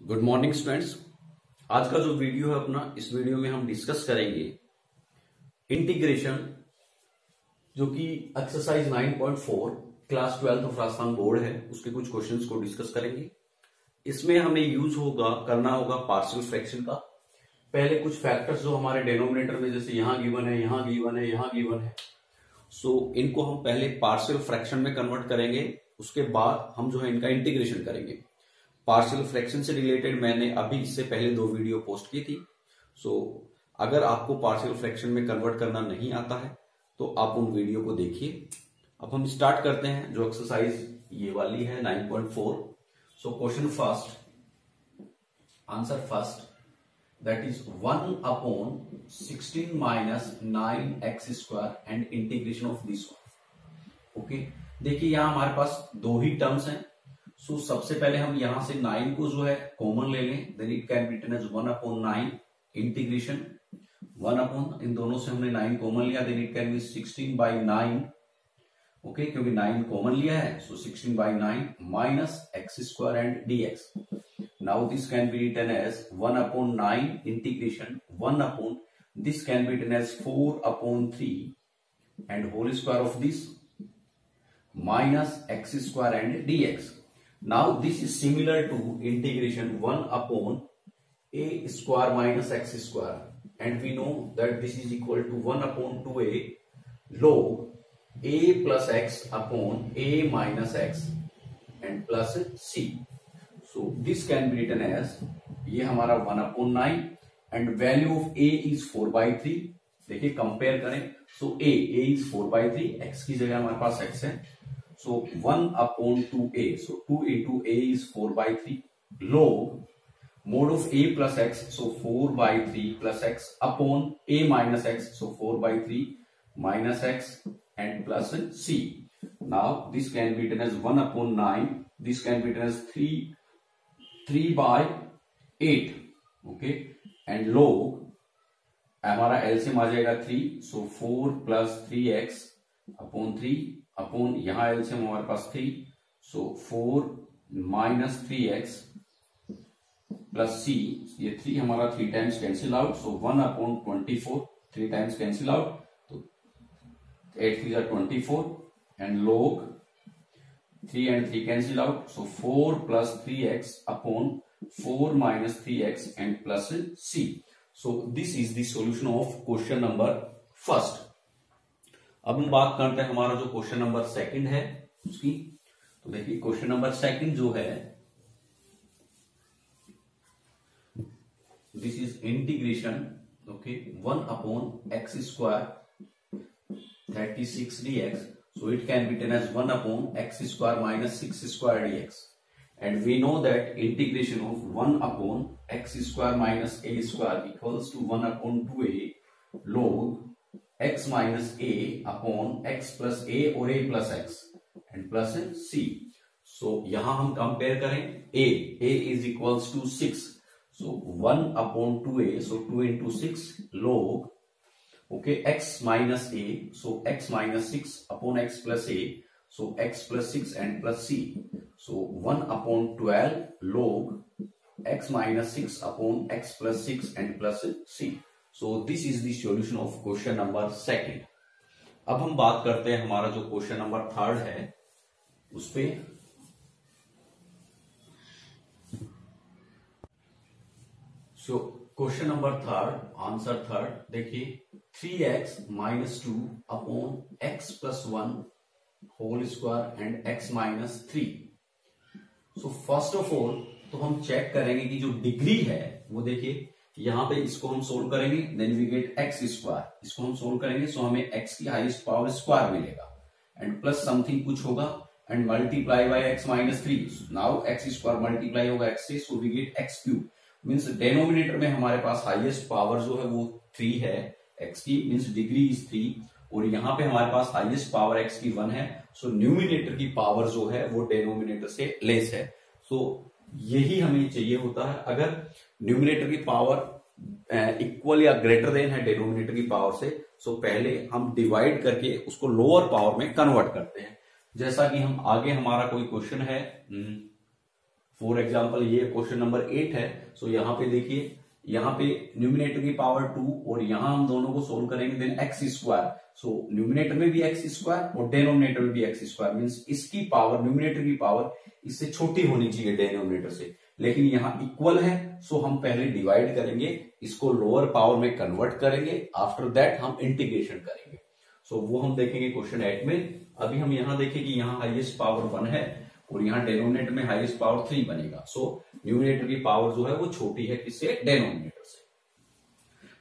Good morning students. आज का जो वीडियो है अपना, इस वीडियो में हम डिस्कस करेंगे इंटीग्रेशन, जो कि exercise 9.4 class 12 of Rajasthan board है, उसके कुछ क्वेश्चंस को डिस्कस करेंगे। इसमें हमें यूज करना होगा पार्शियल फ्रैक्शन का। पहले कुछ फैक्टर्स जो हमारे डिनोमिनेटर में, जैसे यहां गिवन है, यहां गिवन है, यहां गिवन है, सो इनको हम पहले पार्शियल फ्रैक्शन में कन्वर्ट करेंगे। उसके बाद हम जो है इनका इंटीग्रेशन करेंगे। पार्शियल फ्रैक्शन से रिलेटेड मैंने अभी इससे पहले 2 वीडियो पोस्ट की थी। सो अगर आपको पार्शियल फ्रैक्शन में कन्वर्ट करना नहीं आता है तो आप उन वीडियो को देखिए। अब हम स्टार्ट करते हैं। जो एक्सरसाइज ये वाली है 9.4। So question first, answer first, that is 1/16 minus 9x² and integration of this one. Okay, देखिए यहां हमारे पास 2 ही टर्म्स हैं। सो सबसे पहले हम यहां से 9 को जो है कॉमन ले लें, then it can be written as 1/9 integration 1 इन दोनों से हमने 9 कॉमन लिया, then it can be 16/9। Okay, क्योंकि 9 कॉमन लिया है, so 16/9 minus x² and dx। Now this can be written as 1/9 integration 1 this can be written as 4/3 and whole square of this minus x² and dx। Now this is similar to integration 1/a² minus x², and we know that this is equal to 1/2a log a plus x upon a minus x and plus c. So this can be written as, ये हमारा 1/9 and value of a is 4/3। देखिए compare करें, so a is 4/3, x की जगह हमारे पास x है, so 1/2a, so 2 into a is 4/3 log mod of a plus x, so 4/3 plus x upon a minus x, so 4/3 minus x and plus c. Now this can be written as 1/9, this can be written as 3/8। okay, and log हमारा LCM आ जाएगा 3, so 4 plus 3x upon 3 upon यहां LCM हमारे पास 3, सो 4 minus 3x plus c। ये 3 हमारा 3 times cancel out, सो 1/24, 3 times cancel out, तो 8 3 are 24 and log 3 and 3 cancel out, so 4 plus 3x upon 4 minus 3x and plus c। So this is the solution of question number first. अब हम बात करते हैं हमारा जो क्वेश्चन नंबर सेकंड है उसकी। तो देखिए क्वेश्चन नंबर सेकंड जो है, this is integration, okay, 1/x² 36 dx, so it can be written as 1/x² minus 6² dx, and we know that integration of 1/x² minus a² equals to 1/2a log x minus a upon x plus a और a plus x and plus c। so यहां हम compare करें, a is equals to 6, so 1/2a, so 2 into 6 log, okay, x minus a, so x minus 6 upon x plus a, so x plus 6 and plus c, so 1/12 log x minus 6 upon x plus 6 and plus c। So this is the solution of question number second। अब हम बात करते हैं हमारा जो question number third है उस पे। So question number third, answer third, देखिए 3x minus 2 upon x plus 1 whole square and x minus 3। So first of all तो हम चेक करेंगे कि जो डिग्री है वो, देखिए यहां पे इसको हम सोल्व करेंगे, देन वी गेट x²। इसको हम सोल्व करेंगे, सो हमें x की हाईएस्ट पावर स्क्वायर मिलेगा एंड प्लस समथिंग कुछ होगा and multiply by x minus 3। Now x² multiply होगा x से, so we get x³ means denominator में हमारे पास हाईएस्ट पावर जो है वो 3 है x की, मींस डिग्री इज 3, और यहाँ पे हमारे पास हाईएस्ट पावर x की 1 है, सो न्यूमिनेटर की पावर जो है वो डिनोमिनेटर से लेस है। सो यही हमें चाहिए होता है। अगर न्यूमिनेटर की पावर इक्वल या ग्रेटर देन है डिनोमिनेटर की पावर से, सो पहले हम डिवाइड करके उसको लोअर पावर में कन्वर्ट करते हैं। जैसा कि हम आगे हमारा कोई क्वेश्चन है फॉर एग्जाम्पल ये क्वेश्चन नंबर 8 है। सो यहाँ पे देखिए, यहाँ पे न्यूमिनेटर की पावर 2 और यहाँ हम दोनों को सोल्व करेंगे, देन एक्स स्क्वायर। सो न्यूमिनेटर में भी एक्स स्क्वायर और डेनोमिनेटर में भी एक्स स्क्वायर, मीन्स इसकी पावर, न्यूमिनेटर की पावर इससे छोटी होनी चाहिए डेनोमिनेटर से, लेकिन यहाँ इक्वल है। सो हम पहले डिवाइड करेंगे, इसको लोअर पावर में कन्वर्ट करेंगे, आफ्टर दैट हम इंटीग्रेशन करेंगे। सो वो हम देखेंगे क्वेश्चन 8 में। अभी हम यहाँ देखें कि यहाँ हाईएस्ट पावर 1 है और यहाँ डेनोमिनेटर में हाईएस्ट पावर 3 बनेगा। सो न्यूमिनेटर की पावर जो है वो छोटी है किससे, डेनोमिनेटर से।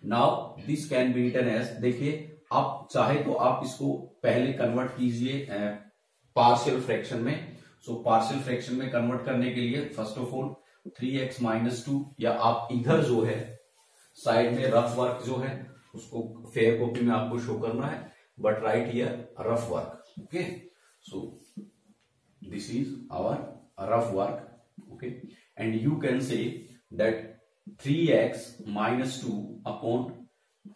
Now this can be written as, देखिए आप चाहे तो आप इसको पहले कन्वर्ट कीजिए पार्शियल फ्रैक्शन में। सो पार्शियल फ्रैक्शन में कन्वर्ट करने के लिए first of all 3x minus 2, या आप इधर जो है साइड में रफ वर्क जो है उसको फेयर कॉपी में आपको शो करना है, but right here rough work. Okay, so this is our rough work. Okay, and you can say that 3x minus 2 upon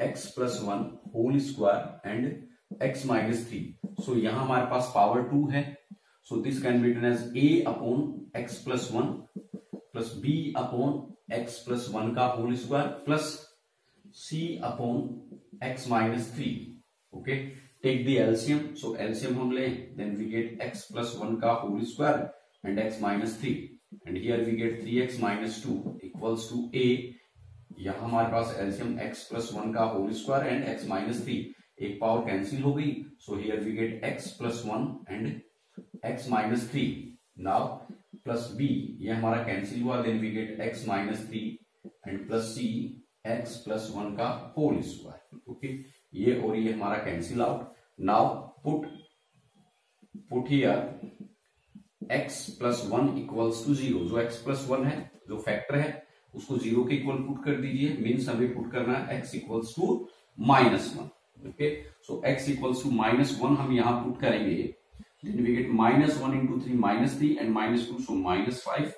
x plus 1 whole square and x minus 3. So यहाँ हमारे पास power 2 है, so this can be written as a upon x plus 1 plus b upon x plus 1 का whole square plus c upon x minus 3. Okay, take the LCM. So LCM हम लें, then we get x plus 1 का whole square and x minus 3, and here we get 3x minus 2 equals to a. यहाँ हमारे पास LCM x plus 1 का whole square and x minus 3, एक power cancel हो गई। So here we get x plus 1 and x minus 3. Now plus b, ये हमारा cancel हुआ, then we get x minus 3 and plus c x plus 1 का whole square. Okay, ये और ये हमारा cancel out. Now put here x plus 1 equals to 0। जो x plus 1 है, जो फैक्टर है, उसको 0 के इक्वल पुट कर दीजिए, मीन्स हमें पुट करना है x equals to minus 1। Okay, so x equals to minus 1 हम यहां पुट करेंगे, then we get minus 1 into 3 minus 3 and minus 2 so minus 5।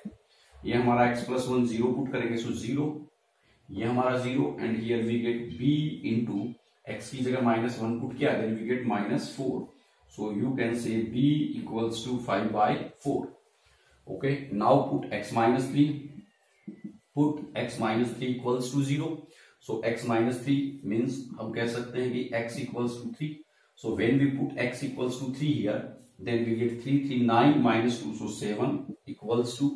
ये हमारा x प्लस 1 0 पुट करेंगे, सो 0, ये हमारा 0 and here we get b into x की जगह माइनस 1 पुट किया, then we get minus 4। So you can say b equals to 5/4। Okay, now put x minus 3, put x minus 3 equals to 0। So x minus 3 means हम कह सकते हैं कि x equals to 3। So when we put x equals to 3 here, then we get 3 3 9 minus 2 so 7 equals to,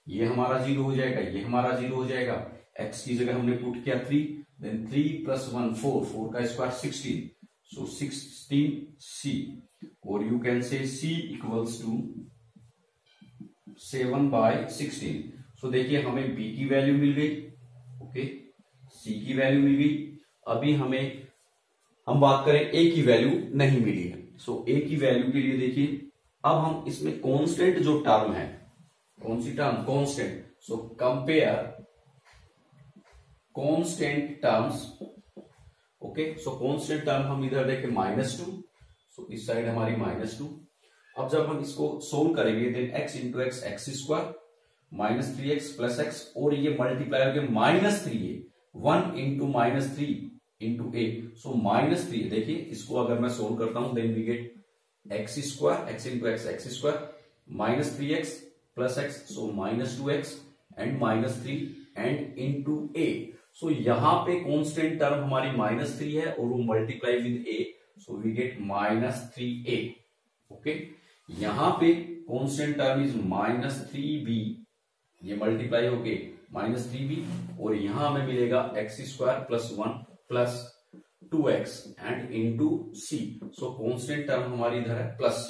ये हमारा 0 हो जाएगा, ये हमारा 0 हो जाएगा। x की जगह हमने पुट किया 3, then 3 plus 1 4, 4 का स्क्वायर 16, so 16c, और you can say c equals to 7/16। so देखिए हमें b की वैल्यू मिल गई, ओके, c की वैल्यू मिल गई। अभी हम बात करें a की वैल्यू नहीं मिली है। so a की वैल्यू के लिए देखिए, अब हम इसमें कांस्टेंट जो टर्म है, कौन सी term, constant. So compare constant terms. Okay, so constant term हम इधर देखें -2, सो इस साइड हमारी -2। अब जब हम इसको सोल्व करेंगे, then x into x x square minus 3x plus x, और ये मल्टीप्लाई हो गया -3a, 1 इंटू -3 इंटू a, सो -3। देखिए इसको अगर मैं सोल्व करता हूं, then we get x square, x into x x square minus 3x plus x, so -2x and -3 and into a। So यहां पे कांस्टेंट टर्म हमारी -3 है और वो multiply with a, so we get -3a। Okay, यहां पे constant term is -3b, ये multiply हो गए -3b, और यहां हमें मिलेगा x square plus 1 plus 2x and into c। So constant term हमारी इधर है plus c।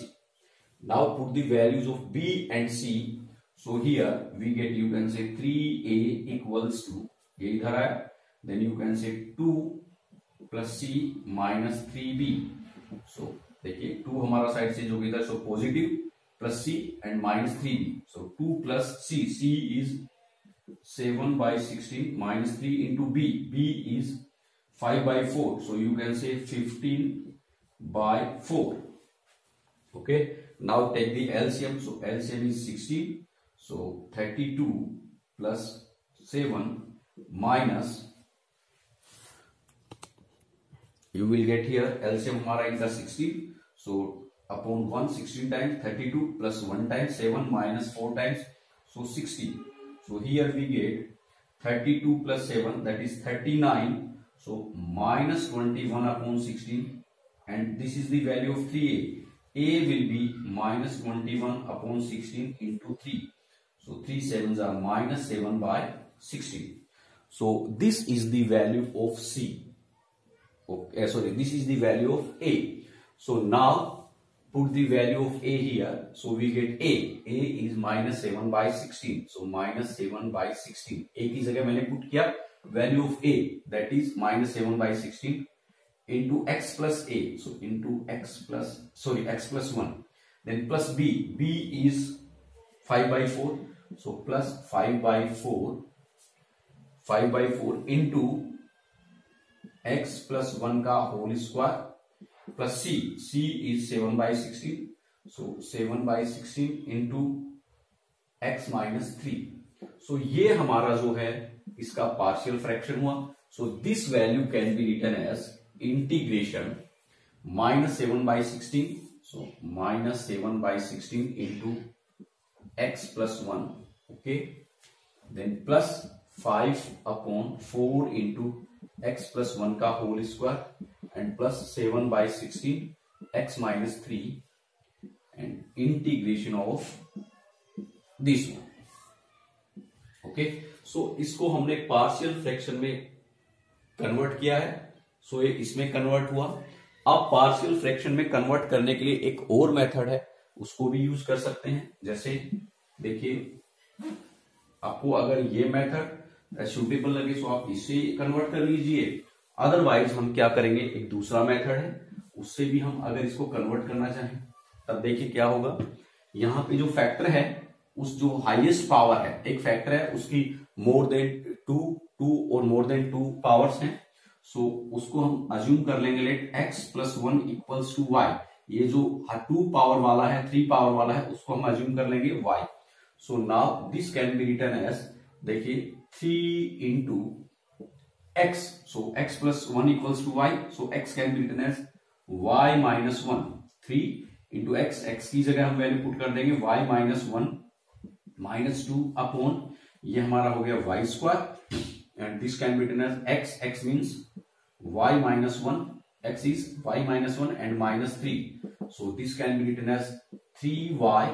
Now put the values of b and c। So here we get, you can say 3a equals to, ये इधर आया, then you can say 2 plus c minus 3b। so देखिए 2 हमारा side से जो इधर, so positive plus c and minus 3b, so 2 plus c is 7/16 minus 3 into b is 5/4, so you can say 15/4। okay, now take the LCM, so LCM is 16, so 32 plus 7 minus, you will get here LCM हमारा इनका 16, so upon 1 16 times 32 plus 1 times 7 minus 4 times, so 60. So here we get 32 plus 7, that is 39. So minus 21 upon 16, and this is the value of 3a. A will be minus 21 upon 16 into 3. So 3 sevens are minus 7 by 16. So this is the value of C. Okay, sorry, this is the value of A. So now put the value of A here. So we get A. A is minus 7 by 16. So minus 7 by 16. A की जगह मैंने put किया value of A, that is minus 7 by 16 into x plus A. So into x plus 1. Then plus B. B is 5 by 4. So plus 5 by 4 into x plus 1 का whole square plus C. C is 7 by 16. So 7 by 16 into x minus 3. So ये हमारा जो है इसका partial fraction हुआ. So this value can be written as integration minus 7 by 16. So minus 7 by 16 into x plus 1. Okay. Then plus 5 upon 4 into x plus 1 का whole square and plus 7 by 16 x minus 3 and integration of this one. Okay. So इसको हमने partial fraction में convert किया है. सो ये इसमें convert हुआ. अब पार्शियल फ्रैक्शन में कन्वर्ट करने के लिए एक और मेथड है, उसको भी यूज कर सकते हैं. जैसे देखिए, आपको अगर ये मेथड सूटेबल लगे तो आप इससे कन्वर्ट कर लीजिए. अदरवाइज हम क्या करेंगे, एक दूसरा मेथड है, उससे भी हम अगर इसको कन्वर्ट करना चाहें तब देखिए क्या होगा. यहाँ पे जो फैक्टर है, उस जो हाईएस्ट पावर है, एक फैक्टर है उसकी मोर देन 2 और मोर देन 2 पावर्स हैं. सो उसको हम अज्यूम कर लेंगे let x plus 1 equals to y. ये जो 2 पावर वाला है, 3 पावर वाला है, उसको हम अज्यूम कर लेंगे y. So now this can be written as, देखिए 3 into x. So x plus 1 equals to y. So x can be written as y minus 1. 3 into x, x की जगह हम वैल्यू पुट कर देंगे y माइनस 1 माइनस 2 अपॉन ये हमारा हो गया y square. And this can be written as x. X means y minus 1. X is y minus 1 and minus 3. So this can be written as 3y.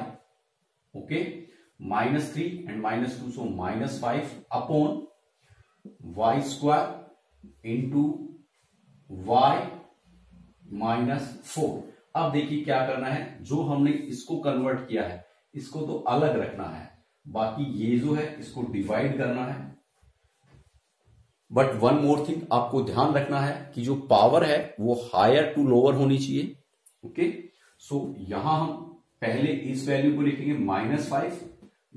Okay. Minus 3 and minus 2. So minus 5 upon y square into y minus 4. अब देखिए क्या करना है, जो हमने इसको convert किया है इसको तो अलग रखना है, बाकी ये जो है इसको डिवाइड करना है. बट वन मोर थिंग आपको ध्यान रखना है कि जो पावर है वो हायर टू लोअर होनी चाहिए. ओके. सो यहां हम पहले इस वैल्यू को लिखेंगे -5,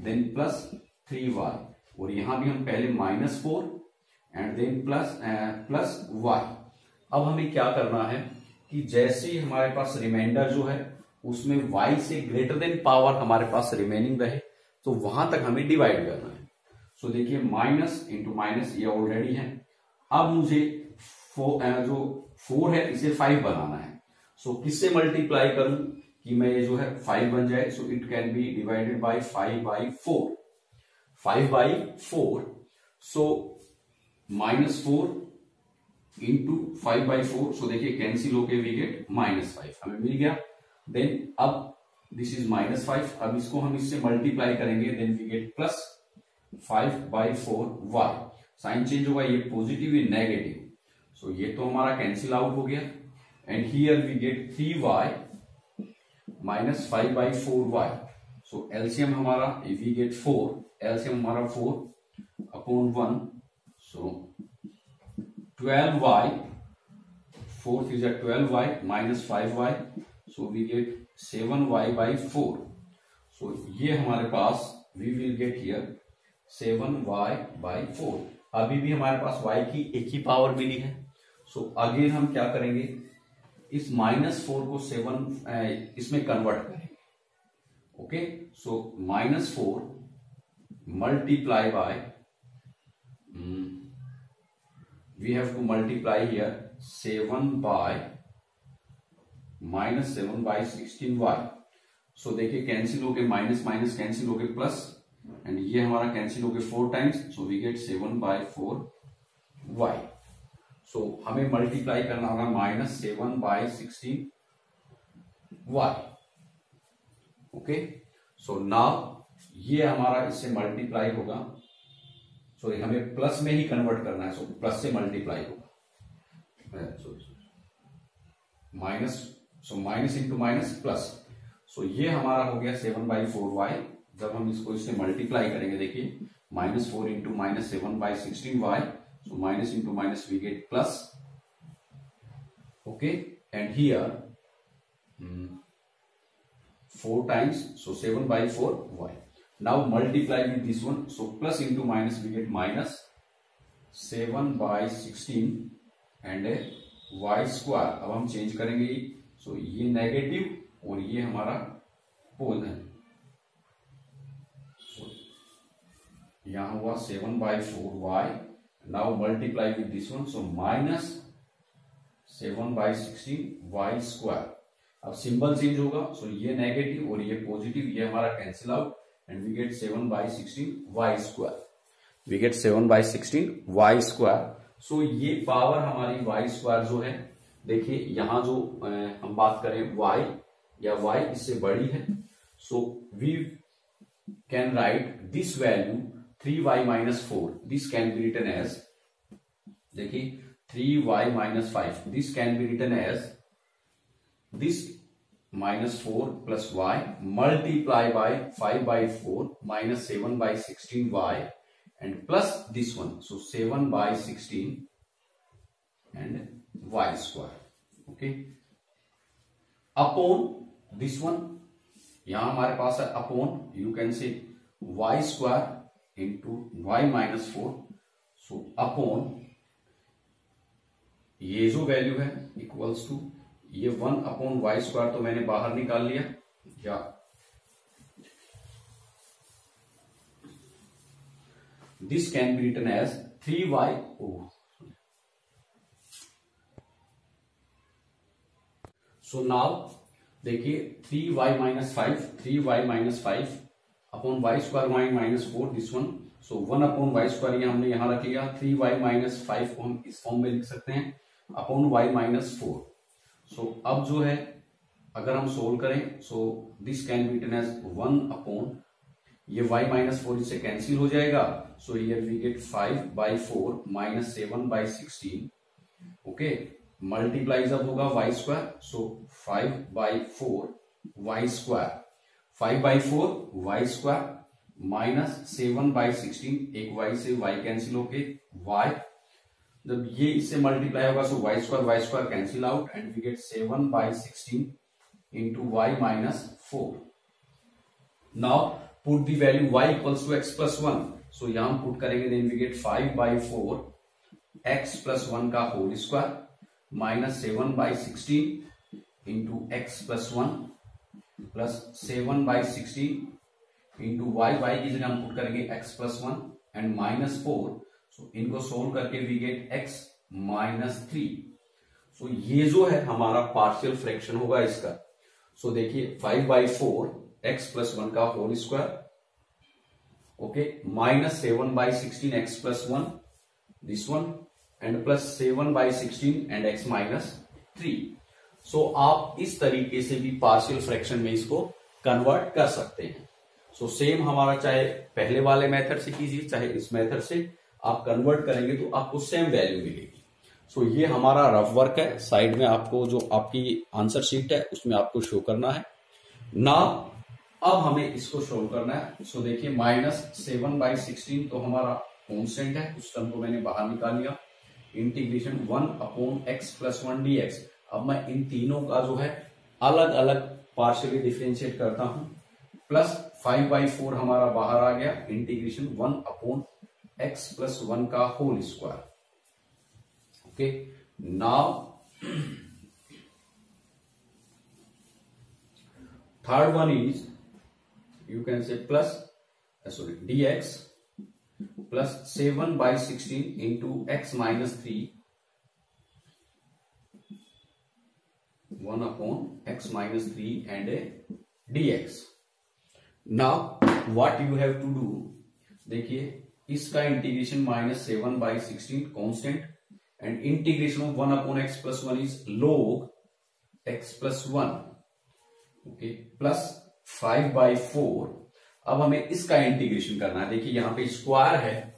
देन प्लस 3y, और यहां भी हम पहले -4 एंड देन प्लस y. अब हमें क्या करना है कि जैसे ही हमारे पास रिमाइंडर जो है उसमें y से ग्रेटर देन पावर हमारे पास रिमेनिंग रहे, तो वहां तक हमें डिवाइड करना है. सो देखिए माइनस इंटू माइनस ये ऑलरेडी है. अब मुझे जो 4 है इसे 5 बनाना है. सो किससे मल्टीप्लाई करूं कि मैं ये जो है 5 बन जाए. So it can B divided by 5/4. 5/4. So -4 into 5/4. सो देखिए कैंसिल होके वी गेट -5 हमें मिल गया. देन अब दिस इज -5. अब इसको हम इससे मल्टीप्लाई करेंगे, then we get plus 5/4y. Sign change होगा, ये पॉजिटिव ये नेगेटिव. सो ये तो हमारा कैंसिल आउट हो गया. And here we get 3y minus 5/4y. So LCM हमारा वी गेट 4. एलसीएम हमारा 4 upon 1. So 12y, 4 is 12y minus 5y. So we get 7y/4. So ये हमारे पास we will get here 7y/4. अभी भी हमारे पास y की एक ही पावर मिली है. सो अगेन हम क्या करेंगे, इस -4 को 7 इसमें कन्वर्ट करेंगे. Okay. So -4 multiply by, we have to multiply here 7/-7/16y. So देखिए कैंसिल हो गए, माइनस माइनस कैंसिल हो गए, प्लस एंड ये हमारा कैंसिल हो गया 4 times, so we get 7/4y। So हमें मल्टीप्लाई करना होगा -7/16y। ओके, सो नाउ ये हमारा इससे मल्टीप्लाई होगा, सॉरी हमें प्लस में ही कन्वर्ट करना है, सो प्लस से मल्टीप्लाई होगा, minus, so minus into minus plus. So ये हमारा हो गया 7/4y। जब हम इसको इससे मल्टीप्लाई करेंगे, देखिए -4 into -7/16y, so minus into minus we get plus. Okay, and here 4 times, so 7/4y. Now multiply with this one, so plus into minus we get minus 7/16 and y square। अब हम change करेंगे, so ये negative और ये हमारा पोल है, यहां हुआ 7/4y। Now multiply with this one, so minus 7/16 y square. अब सिंबल चेंज होगा, सो ये नेगेटिव और ये पॉजिटिव, ये हमारा cancel out and we get 7/16 y square. We get 7/16 y square. So ये पावर हमारी y स्क्वायर जो है, देखिए यहां जो हम बात करें y या y इससे बड़ी है, so we can write this value 3y-4, this can be written as, देखिए 3y-5, this can be written as this -4 plus y multiply by 5/4 minus 7/16y and plus this one, so 7/16 and y square। okay, upon this one, यहां हमारे पास है upon, you can से y square into y-4, so upon ये जो value है equals to ये 1/y square, तो मैंने बाहर निकाल लिया, या this can be written as 3y। So now देखिए 3y-5 upon y square -4, this one, so 1/y square ये हमने यहां रख लिया, 3y-5 को हम इस फॉर्म में लिख सकते हैं अपॉन y-4। सो अब जो है अगर हम सोल्व करें, so this can be written as 1/, ये y-4 इससे कैंसिल हो जाएगा, so here we get 5/4 minus 7/16। Okay, multiply जब होगा y square, so 5/4 y square, 5/4 y square minus 7/16, एक y से y कैंसिल होके y, जब ये इससे मल्टीप्लाई होगा, so y square cancel out and we get 7/16 into y-4। Now put the value y equals to x + 1, so यहां put करेंगे, then we get 5/4 x + 1 का whole square minus 7/16 into x + 1 plus 7/16 into y की जगह हम put करेंगे x + 1 and -4, सो इनको solve करके we get x -3। सो ये जो है हमारा पार्शियल फ्रैक्शन होगा इसका। सो देखिए 5/4 x + 1 का whole square, okay, minus 7/16 x + 1, this one, and plus 7/16 and x -3। सो आप इस तरीके से भी पार्शियल फ्रैक्शन में इसको कन्वर्ट कर सकते हैं। सो सेम हमारा चाहे पहले वाले मेथड से कीजिए चाहे इस मेथड से आप कन्वर्ट करेंगे तो आपको सेम वैल्यू मिलेगी। सो ये हमारा रफ वर्क है, साइड में आपको जो आपकी आंसर शीट है उसमें आपको शो करना है ना। अब हमें इसको शो करना है। सो देखिए -7/16 तो हमारा कांस्टेंट है, उस टर्म को मैंने बाहर निकाल लिया, इंटीग्रेशन 1/x + 1 dx। अब मैं इन तीनों का जो है अलग अलग पार्शियली डिफरेंशिएट करता हूं, प्लस 5/4 हमारा बाहर आ गया, इंटीग्रेशन 1/x + 1 का whole square. Okay, now third one is you can say plus dx plus 7/16 into x -3 1/x -3 and a dx। now what you have to do, देखिए इसका integration -7/16 constant and integration of 1/x+1 is log x+1, okay, plus 5/4। अब हमें इसका integration करना है। देखिए यहां पे स्क्वायर है,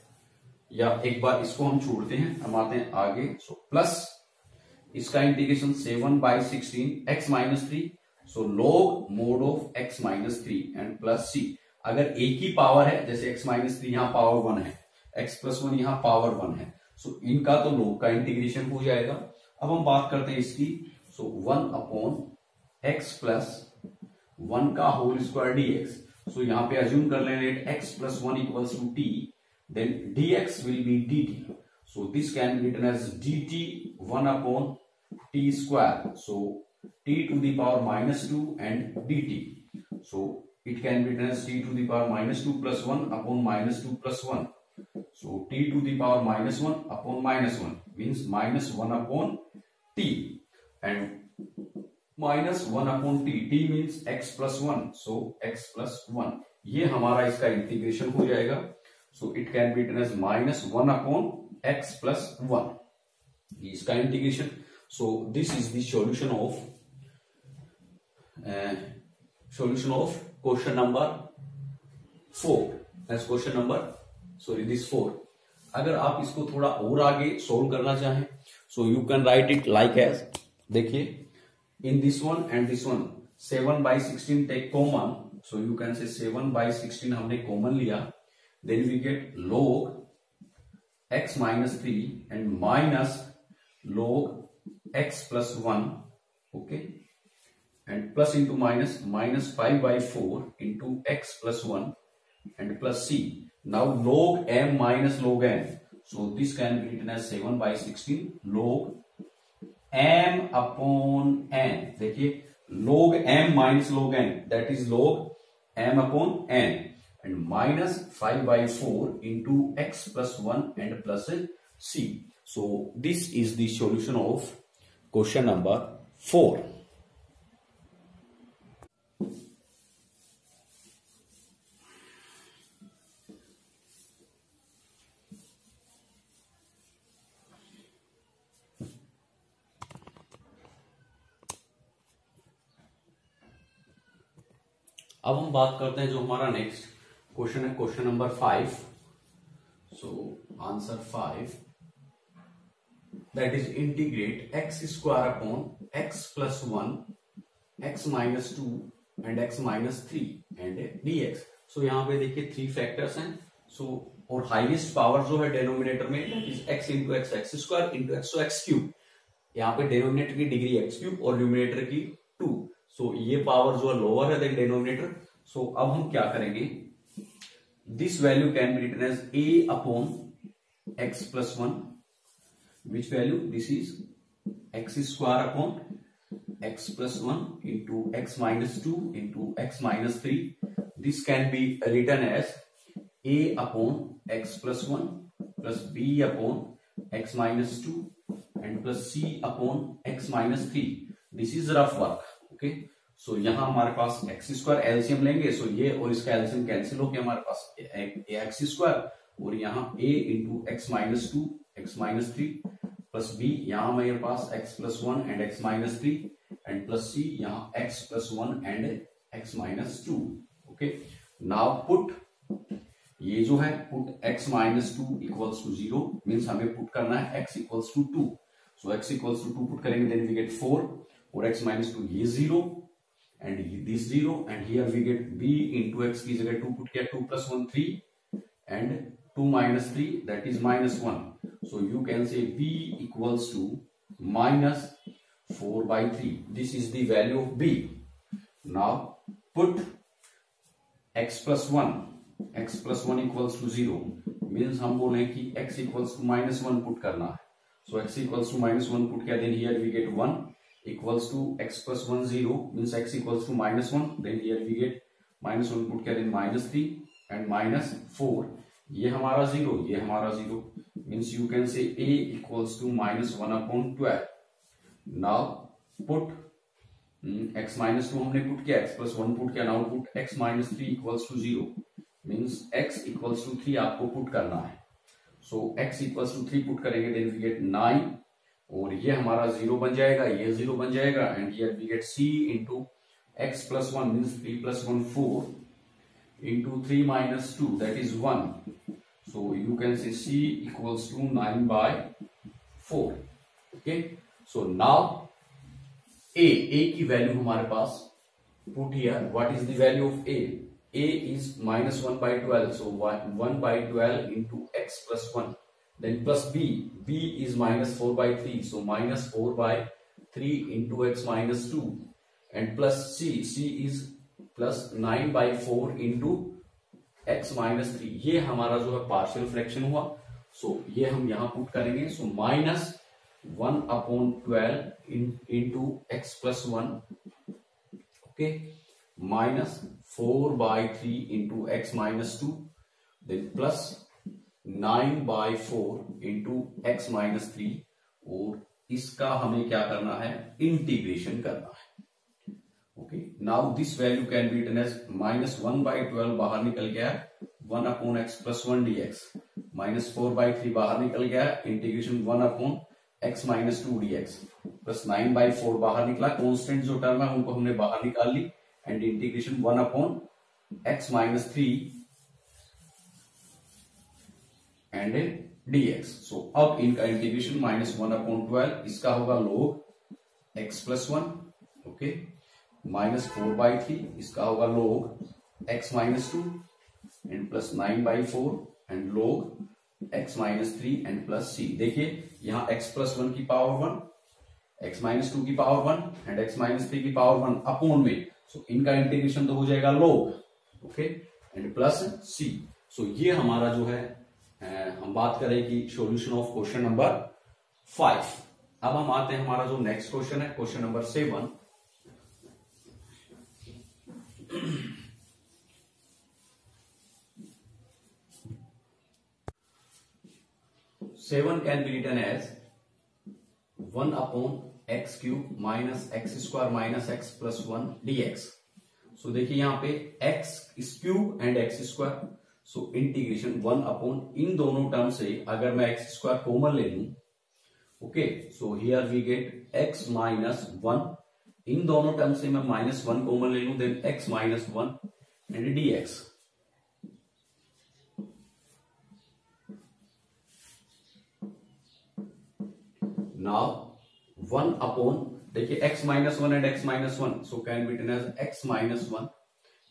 या एक बार इसको हम छोड़ते हैं, हम आते हैं आगे। सो प्लस इसका integration 7/16 x-3, so log mod of x-3 and plus c। अगर एक ही पावर है, जैसे x-3 यहां पावर 1 है, x+1 यहां पावर 1 है, सो इनका तो log का इंटीग्रेशन हो जाएगा। अब हम बात करते हैं इसकी। सो 1/x+1 का होल स्क्वायर dx। सो यहां पे अज्यूम कर लें let x+1 equals to t, then dx will be dt. So this can be written as dt 1/t square. So t to the power -2 and dt. So it can be written as t to the power -2 plus 1 upon -2 plus 1. So t to the power -1 upon -1 means -1 upon t, and -1 upon t, t means x+1, so x+1। ये हमारा इसका integration हो जाएगा। So it can be written as -1 upon x+1, इसका integration. So this is the solution of question number 4। That's question number, sorry, this 4। अगर आप इसको थोड़ा और आगे सोल्व करना चाहें, so you can write it like as, देखिए in this one and this one 7/16 take common, so you can say 7/16 हमने कॉमन लिया, then we get log x-3 and minus log x+1, okay, and plus into minus -5/4 into x+1 and plus c. Now log m minus log n, so this can be written as 7/16 log m upon n। देखिए log m minus log n, that is log m upon n, and -5/4 into x+1 and plus c. So this is the solution of question number 4। अब हम बात करते हैं जो हमारा next question है, question number 5। So answer 5, that is integrate x² upon x+1 x-2 and x-3 and dx। सो यहाँ पे देखिए 3 फैक्टर्स हैं। सो और हाईएस्ट पावर जो है डिनोमिनेटर में, that is x into x x² into x, तो x3। यहाँ पे डिनोमिनेटर की डिग्री x³ और न्यूमिनेटर की 2। सो ये पावर जो है लोअर है देन डिनोमिनेटर। सो अब हम क्या करेंगे, this value can be written as a upon x+1, which value, this is x² upon x+1 into x-2 into x-3। This can be written as a upon x+1 plus b upon x-2 and plus c upon x-3। This is rough work, okay. So यहां हमारे पास x² LCM लेंगे, सो ये और इसका LCM cancel हो गया, हमारे पास x² और यहाँ a into x-2 x-3 plus b, यहाँ मेरे पास x+1 and x-3 and plus c, यहाँ x+1 and x-2, okay. Now put, ये जो है put x-2 equals to 0, means हमें पुट करना है x equals to 2। So x equals to 2 put करेंगे, देन वी गेट 4 और x-2 ये 0 and this 0 and here we get b into x की जगह 2 पुट किया, 2 plus 1 3 and 2 minus 3 that is -1। so you can say b equals to -4/3। this is the value of b। now put x+1 equals to 0, means हम बोले कि x equals to -1 put करना है। so x equals to -1 put किया, then here we get 1 equals to x+1 0, means x equals to -1, then here we get -1 put किया, then -3 and -4, ये हमारा 0, ये हमारा 0, means you can say a equals to -1/12। now put x minus 2 हमने put किया, x plus 1 put किया, now put x minus 3 equals to 0, means x equals to 3 आपको put करना है। So x equals to 3 put करेंगे, then we get 9, और ये हमारा 0 बन जाएगा, ये 0 बन जाएगा, and here we get c into x plus 1 means 3 plus 1 4 into 3 minus 2 that is 1, so you can say c equals to 9 by 4. Okay, so now a की वैल्यू हमारे पास put here, what is the value of a is minus 1 by 12, so 1 by 12 into x plus 1, then plus b is minus 4 by 3, so minus 4 by 3 into x minus 2, and plus c is plus 9 by 4 into x minus 3, ये हमारा जो है partial fraction हुआ। सो ये हम यहां put करेंगे, so minus 1 upon 12 into x plus 1, okay, minus 4 by 3 into x minus 2, then plus 9 by 4 into x minus 3, और इसका हमें क्या करना है, इंटीग्रेशन करना है। Okay, now this value can be written as minus 1 by 12 बाहर निकल गया, 1 upon x plus 1 dx, minus 4 by 3 बाहर निकल गया, integration 1 upon x minus 2 dx, plus 9 by 4 बाहर निकला, कॉन्स्टेंट जो टर्म है उनको हमने बाहर निकाल ली, and integration 1 upon x minus 3 and dx। So अब इनका इंटीग्रेशन माइनस 1 अपॉन 12, इसका होगा log x plus 1, okay, minus 4 by 3, इसका होगा log x minus 2 and plus 9 by 4 and log x minus 3 and plus c। देखिए यहां x प्लस 1 की power 1, x minus 2 की पावर 1 एंड x माइनस 3 की पावर 1 अपॉन में, सो इनका इंटीग्रेशन तो हो जाएगा log, okay, and plus c। सो ये हमारा जो है हम बात करें कि सॉल्यूशन ऑफ क्वेश्चन नंबर 5। अब हम आते हैं हमारा जो नेक्स्ट क्वेश्चन है, question number 7। 7 can be written as 1 upon x cube minus x square minus x plus 1 dx। So देखिए यहां पे x इस cube and x square, so integration 1 upon इन दोनों टर्म से अगर मैं x स्क्वायर कॉमन ले लूं, okay, so here we get x minus 1, इन दोनों टर्म से मैं माइनस 1 कॉमन ले लूं, देन x माइनस 1 एंड dx। नाउ 1 अपॉन, देखिए x माइनस 1 एंड x minus 1, so can be written as x minus 1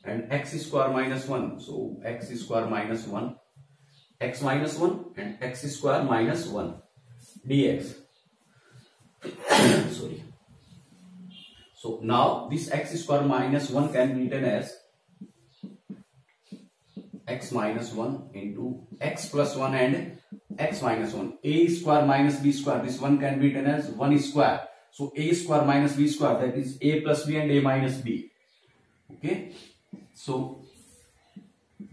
एंड x square minus 1, so x square minus 1, x minus 1 एंड x square minus 1 dx। sorry, so now this x square minus 1 can be written as x minus 1 into x plus 1 and x minus 1, a square minus b square, this one can be written as 1 square, so a square minus b square, that is a plus b and a minus b, okay, so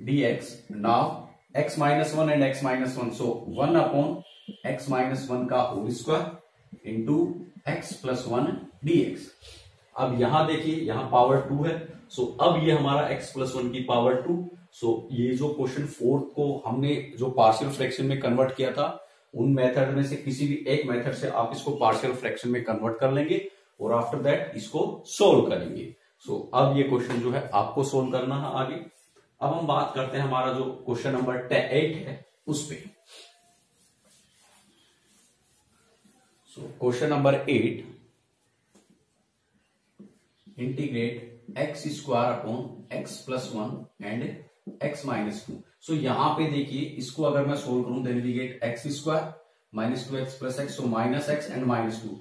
dx। now x minus 1 and x minus 1, so 1 upon x minus 1 का whole square into x plus 1 dx। अब यहां देखिए यहां power 2 है, सो अब ये हमारा x plus 1 की पावर 2। सो ये जो क्वेश्चन 4 को हमने जो पार्शियल फ्रैक्शन में कन्वर्ट किया था, उन मेथड में से किसी भी एक मेथड से आप इसको पार्शियल फ्रैक्शन में कन्वर्ट कर लेंगे और आफ्टर दैट इसको सोल्व करेंगे। सो अब ये क्वेश्चन जो है आपको सोल्व करना है आगे। अब हम बात करते हैं हमारा जो क्वेश्चन नंबर 8 है उस पे। So question number 8, integrate x square upon x plus 1 and x minus 2। So यहां पे देखिए इसको अगर मैं सोल्व करूं, then we get x square minus 2x plus x, so minus x and minus 2।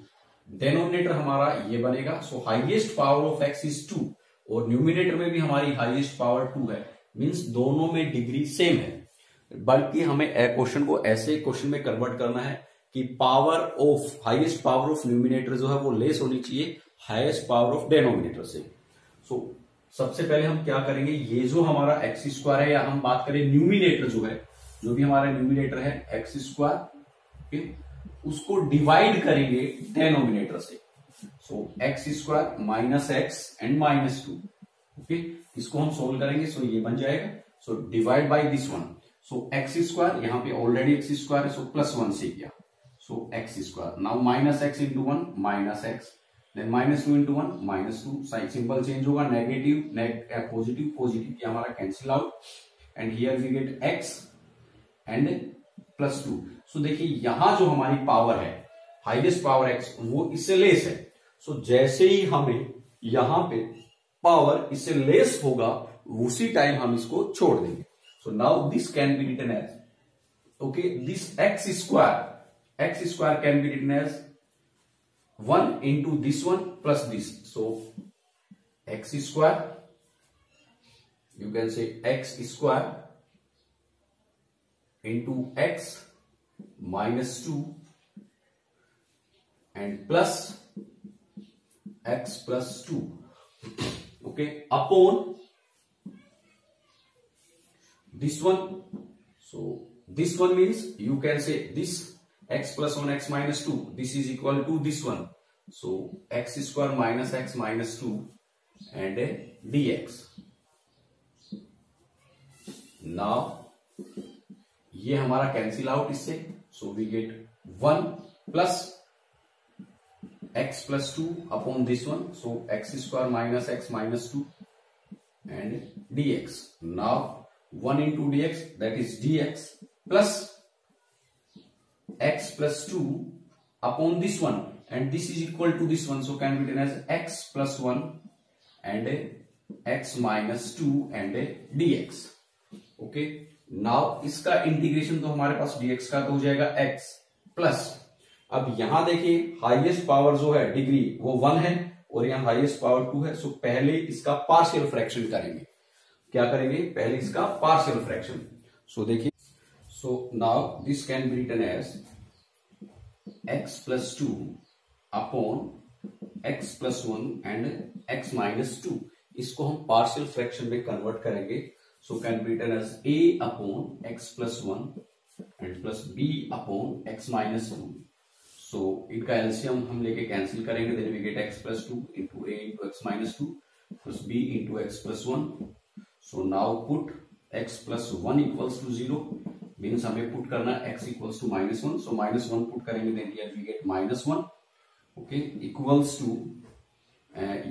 Denominator हमारा ये बनेगा, so highest power of x is 2 और न्यूमिनेटर में भी हमारी हाईएस्ट पावर 2 है, मींस दोनों में डिग्री सेम है। बल्कि हमें क्वेश्चन को ऐसे क्वेश्चन में कन्वर्ट करना है कि power of highest power of numerator जो है वो लेस होनी चाहिए हाईएस्ट पावर ऑफ डेनोमिनेटर से। सो सबसे पहले हम क्या करेंगे, ये जो हमारा एक्स स्क्वायर है, या हम बात करें न्यूमिनेटर जो है, जो भी हमारा न्यूमिनेटर है एक्स स्क्वायर, उसको डिवाइड करेंगे डेनोमिनेटर से। So x square minus x and minus two. Okay, इसको हम सोल्व करेंगे। सो ये बन जाएगा, so divide by this one. So x square, यहाँ पे ऑलरेडी एक्स स्क्वायर है, सो प्लस वन से किया, so x square. Now minus X into one minus X, then minus two into one minus two, sign symbol change होगा, negative positive positive, ये हमारा cancel out and here we get X and plus two. So देखिए यहां जो हमारी power है, highest power x, वो इससे लेस है। सो जैसे ही हमें यहां पे पावर इससे लेस होगा, उसी टाइम हम इसको छोड़ देंगे। So now this can be written as, okay, this x square can be written as 1 into this one plus this. So x square, you can say x square into x minus 2 and plus x plus 2, okay, upon this one. So this one means you can say this x plus 1 x minus 2, this is equal to this one. So x square minus x minus 2 and a dx. Now ये हमारा cancel out इससे, so we get 1 plus x plus 2 upon this one. So x square minus x minus 2 and dx. Now 1 into dx, that is dx plus x plus 2 upon this one, and this is equal to this one, so can be written as x plus 1 and x minus 2 and dx. Okay, now इसका integration तो हमारे पास dx का तो हो जाएगा x plus, अब यहां देखिए हाईएस्ट पावर जो है डिग्री वो 1 है और यहां हाईएस्ट पावर 2 है। सो पहले इसका पार्शियल फ्रैक्शन करेंगे। क्या करेंगे? पहले इसका पार्शियल फ्रैक्शन। सो देखिए, so now this can be written as x plus 2 upon x plus 1 and x minus 2। इसको हम पार्शियल फ्रैक्शन में कन्वर्ट करेंगे। So can be written as a upon x plus 1 and plus b upon x minus 2। So इनका LCM हम लेके cancel करेंगे, then we get x plus 2 into a into x minus 2 plus b into x plus 1। So now put x plus 1 equals to 0, means हमें put करना x equals to -1। So -1 put करेंगे, then here we get -1, okay, equals to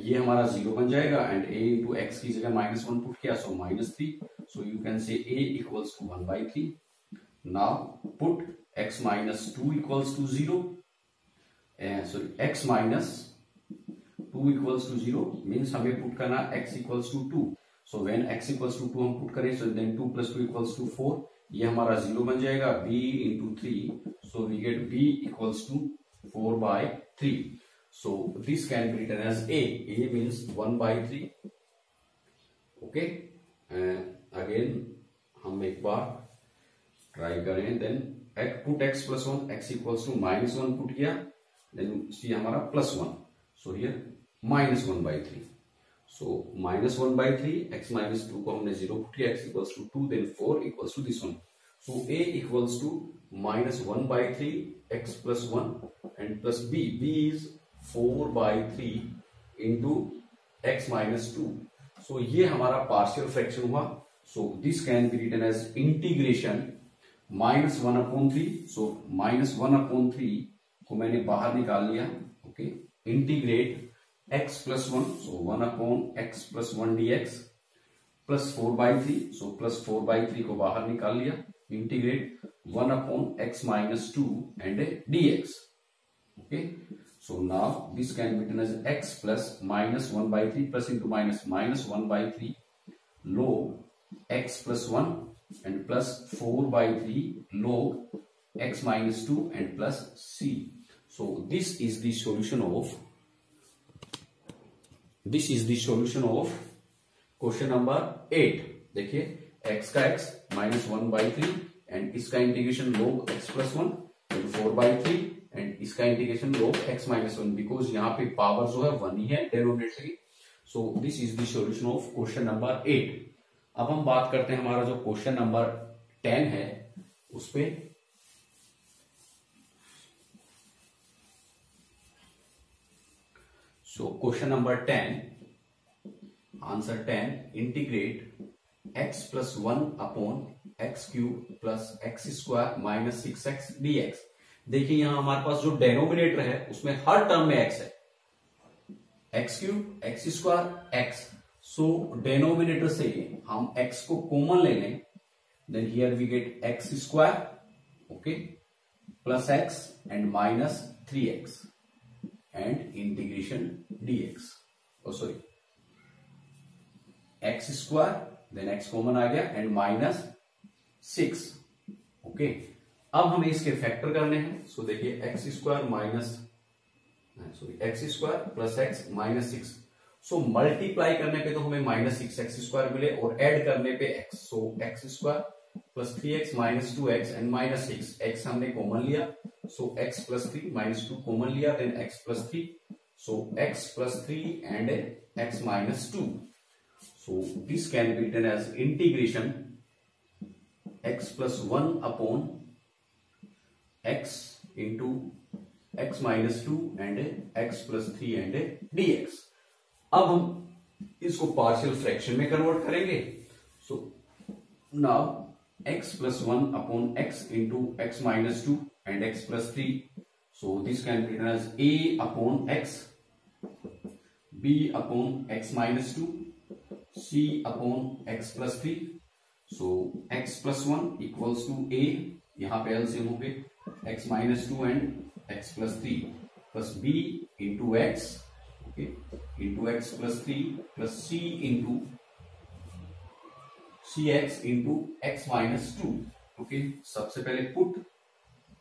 ये हमारा 0 बन जाएगा and a into x की जगह -1 put किया, so -3। So you can say a equals to 1/3। Now put x minus 2 equals to 0, sorry, x minus 2 equals to 0 means हमें put करना x equals to 2। So when x equals to 2 हम put करें, so then 2 plus 2 equals to 4, ये हमारा 0 बन जाएगा, b into 3, so we get b equals to 4/3। so this can be written as a means 1/3, okay। again हम एक बार try करें, देन put x plus 1, x equals to -1 put किया, देन c हमारा +1, so here -1/3। so -1/3, x minus 2 को हमने 0 पुट किया, x equals to 2, then 4 equals to this one। so a equals to -1/3 x plus 1 and plus b is 4/3 into x minus 2। so ये हमारा partial fraction हुआ। so this can be written as integration -1/3। so -1/3 को मैंने बाहर निकाल लिया, okay, integrate x plus 1, so 1/x plus 1 dx plus 4/3, so plus 4/3 को बाहर निकाल लिया, integrate 1/x minus 2 and dx, okay। so now this can be written as x plus -1/3 plus into -1/3 log x plus 1 and plus 4/3 log x minus 2 and plus c। so this is the solution of question number 8। देखिए x का x -1/3 and इसका integration log x plus 1 and 4/3 and इसका integration log x minus 1, because यहाँ पे power जो है 1 ही है denominator की। So this is the solution of question number 8। अब हम बात करते हैं हमारा जो क्वेश्चन नंबर 10 है उस पे। So question number 10, answer 10, integrate x plus 1 upon x cube plus x square minus 6x dx। देखिए यहां हमारे पास जो डेनोमिनेटर है उसमें हर टर्म में x है, X cube X square X. So denominator से हम x को कॉमन ले लें, then here we get x square, okay, plus x and minus 3x and integration dx। Oh sorry, X square then x common आ गया and minus 6, okay. अब हमें इसके फैक्टर करने हैं। सो देखिए x square minus x square plus x minus 6। So multiply करने पे तो हमें माइनस 6 एक्स स्क्वायर मिले और ऐड करने पे x। So x square plus 3x minus 2x and minus 6, x हमने कॉमन लिया, so x plus 3 minus 2 common लिया, then x plus 3, so x plus 3 and x minus 2। So this can be written as integration x plus 1 upon x into x minus 2 and x plus 3 and dx। अब हम इसको partial fraction में convert करेंगे। So now x plus 1 upon x into x minus 2 and x plus 3। So this can be written as a upon x, b upon x minus 2, c upon x plus 3। So x plus 1 equals to a, यहां पे LCM हो गए x minus 2 and x plus 3 plus b into x, okay, into x plus 3 plus c into cx into x minus 2, okay. सबसे पहले put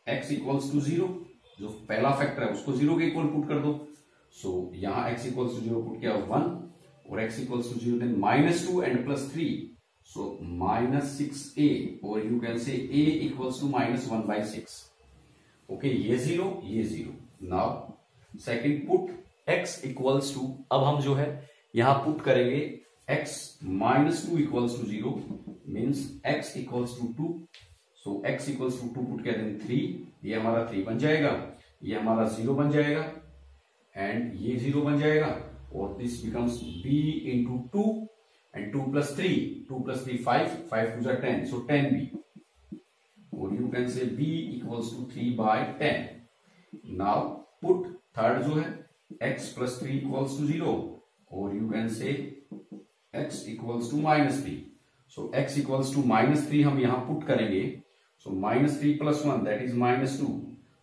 x equals to 0, जो पहला factor है उसको 0 के इक्वल पुट कर दो। सो यहां x इक्वल्स टू 0 पुट किया 1 और x equals to 0, then minus 2 and plus 3, so minus 6a, और you can say a equals to minus 1/6, okay. ये 0। Now second put x equals to, अब हम जो है यहां पुट करेंगे x minus 2 equals to 0, means x equals to 2। So x equals to 2 put किया, then 3, ये हमारा 3 बन जाएगा, ये हमारा 0 बन जाएगा एंड ये 0 बन जाएगा, और this becomes b into 2 and 2 plus 3 5 to 10, so 10b, और you can say b equals to 3/10। Now put third जो है x प्लस 3 इक्वल्स टू 0, और you can say x equals to minus 3। So x equals to minus 3 हम यहां put करेंगे, so minus 3 plus 1 that is minus 2।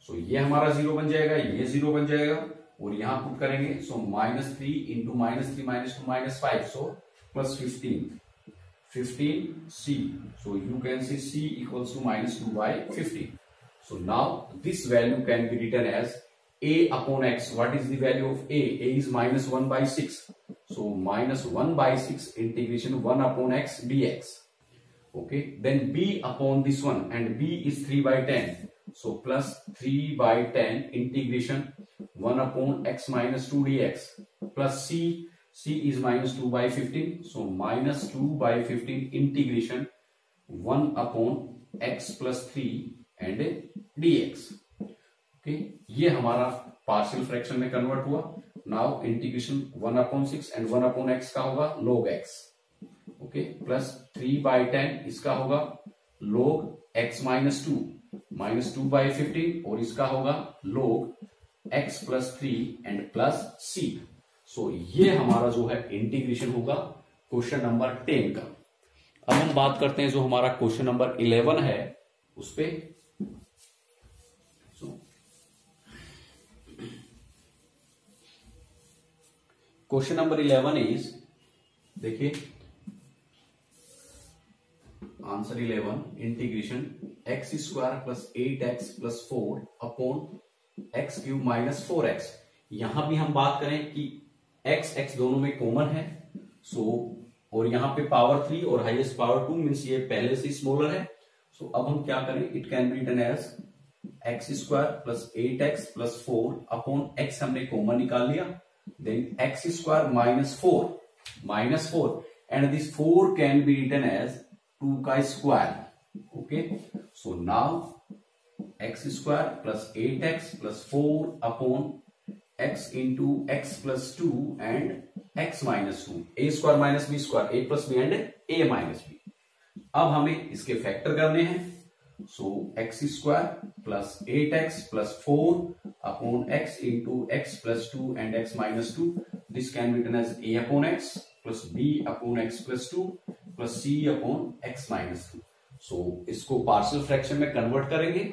So ये हमारा 0 बन जाएगा, ये 0 बन जाएगा, और यहां पुट करेंगे, so minus 3 into minus 3 minus 2 minus 5, so plus 15c। So you can see c equals to minus 2/15। So now this value can be written as a upon x. What is the value of a? A is minus 1/6. So minus 1/6 integration 1 upon x dx. Okay. Then b upon this one, and b is 3/10. So plus 3/10 integration 1 upon x minus 2 dx. Plus c is minus 2/15. So minus 2/15 integration 1 upon x plus 3 and dx. ये हमारा partial fraction में convert हुआ। Now integration 1/6 and 1/x का होगा log x, okay, plus 3/10 इसका होगा log x minus 2/15, और इसका होगा log x plus 3 and plus c। सो ये हमारा जो है इंटीग्रेशन होगा क्वेश्चन नंबर 10 का। अब हम बात करते हैं जो हमारा क्वेश्चन नंबर 11 है उस पे। क्वेश्चन नंबर 11 इज, देखिए answer 11, integration x square plus 8x plus 4 upon x cube minus 4x। यहां भी हम बात करें कि x दोनों में कॉमन है, सो और यहां पे पावर 3 और हाईएस्ट पावर 2 मीन्स ये पहले से स्मॉलर है। सो अब हम क्या करें, it can be written as x square plus 8x plus 4 upon x हमने कॉमन निकाल लिया, then x square minus 4 and this 4 can be written as 2 ka square, okay। So now x square plus 8x plus 4 upon x into x plus two and x minus two, A square minus B square, A plus B and A minus B. अब हमें इसके factor करने हैं। So x square plus 8x plus 4 upon x into x plus two and x minus two, this can be written as a upon x plus b upon x plus two plus c upon x minus two. So इसको partial fraction में convert करेंगे,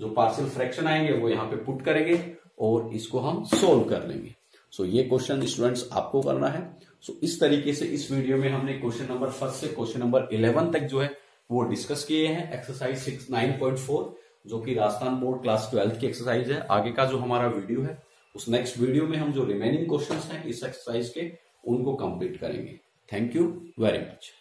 जो partial fraction आएंगे वो यहाँ पे put करेंगे और इसको हम सोल्व कर लेंगे। सो ये क्वेश्चन स्टूडेंट्स आपको करना है। सो इस तरीके से इस वीडियो में हमने क्वेश्चन नंबर 1 से क्वेश्चन नंबर 11 तक जो है वो डिस्कस किए हैं। एक्सरसाइज 9.4 जो कि राजस्थान बोर्ड क्लास 12 की एक्सरसाइज है। आगे का जो हमारा वीडियो है उस नेक्स्ट वीडियो में हम जो रिमेनिंग क्वेश्चंस हैं इस एक्सरसाइज के उनको कंप्लीट करेंगे। Thank you very much.